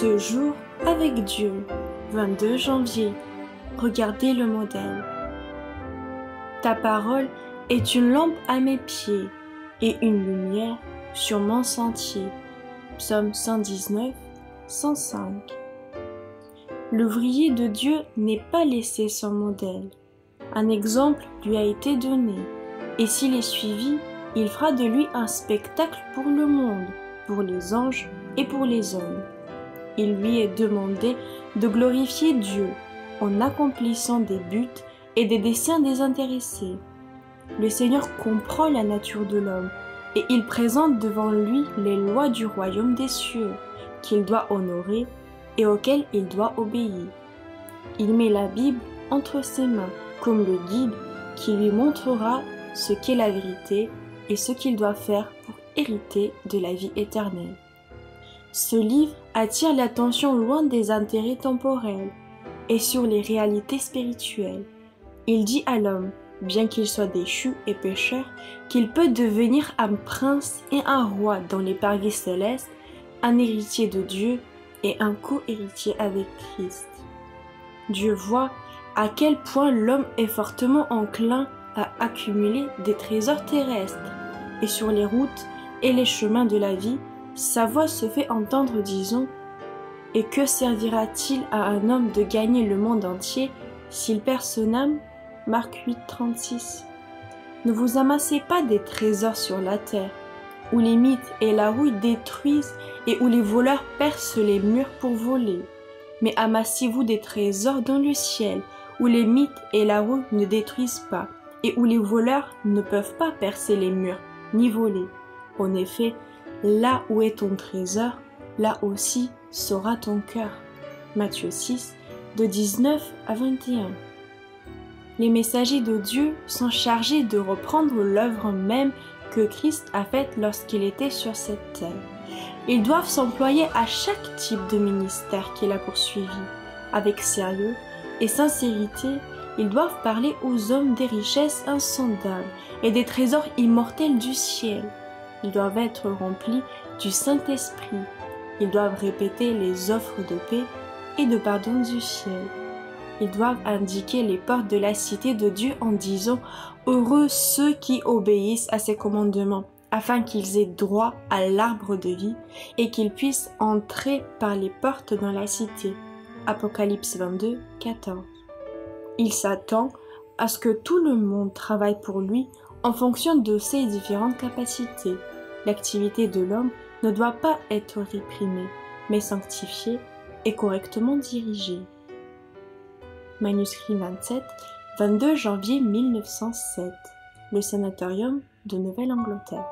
Ce jour avec Dieu, 22 janvier, regardez le modèle. Ta parole est une lampe à mes pieds et une lumière sur mon sentier. Psaume 119, 105. L'ouvrier de Dieu n'est pas laissé sans modèle. Un exemple lui a été donné, et s'il est suivi, il fera de lui un spectacle pour le monde, pour les anges et pour les hommes. Il lui est demandé de glorifier Dieu en accomplissant des buts et des desseins désintéressés. Le Seigneur comprend la nature de l'homme et il présente devant lui les lois du royaume des cieux qu'il doit honorer et auxquelles il doit obéir. Il met la Bible entre ses mains comme le guide qui lui montrera ce qu'est la vérité et ce qu'il doit faire pour hériter de la vie éternelle. Ce livre attire l'attention loin des intérêts temporels et sur les réalités spirituelles. Il dit à l'homme, bien qu'il soit déchu et pécheur, qu'il peut devenir un prince et un roi dans les parvis célestes, un héritier de Dieu et un co-héritier avec Christ. Dieu voit à quel point l'homme est fortement enclin à accumuler des trésors terrestres, et sur les routes et les chemins de la vie, sa voix se fait entendre disant « Et que servira-t-il à un homme de gagner le monde entier s'il perd son âme » Marc 8, 36. Ne vous amassez pas des trésors sur la terre, où les mythes et la rouille détruisent et où les voleurs percent les murs pour voler. Mais amassez-vous des trésors dans le ciel, où les mythes et la rouille ne détruisent pas, et où les voleurs ne peuvent pas percer les murs, ni voler. En effet, là où est ton trésor, là aussi sera ton cœur. Matthieu 6, de 19 à 21. Les messagers de Dieu sont chargés de reprendre l'œuvre même que Christ a faite lorsqu'il était sur cette terre. Ils doivent s'employer à chaque type de ministère qu'il a poursuivi. Avec sérieux et sincérité, ils doivent parler aux hommes des richesses insondables et des trésors immortels du ciel. Ils doivent être remplis du Saint-Esprit. Ils doivent répéter les offres de paix et de pardon du ciel. Ils doivent indiquer les portes de la cité de Dieu en disant « Heureux ceux qui obéissent à ses commandements, afin qu'ils aient droit à l'arbre de vie et qu'ils puissent entrer par les portes dans la cité. » Apocalypse 22, 14. Il s'attend à ce que tout le monde travaille pour lui en fonction de ses différentes capacités. L'activité de l'homme ne doit pas être réprimée, mais sanctifiée et correctement dirigée. Manuscrit 27, 22 janvier 1907. Le Sanatorium de Nouvelle-Angleterre.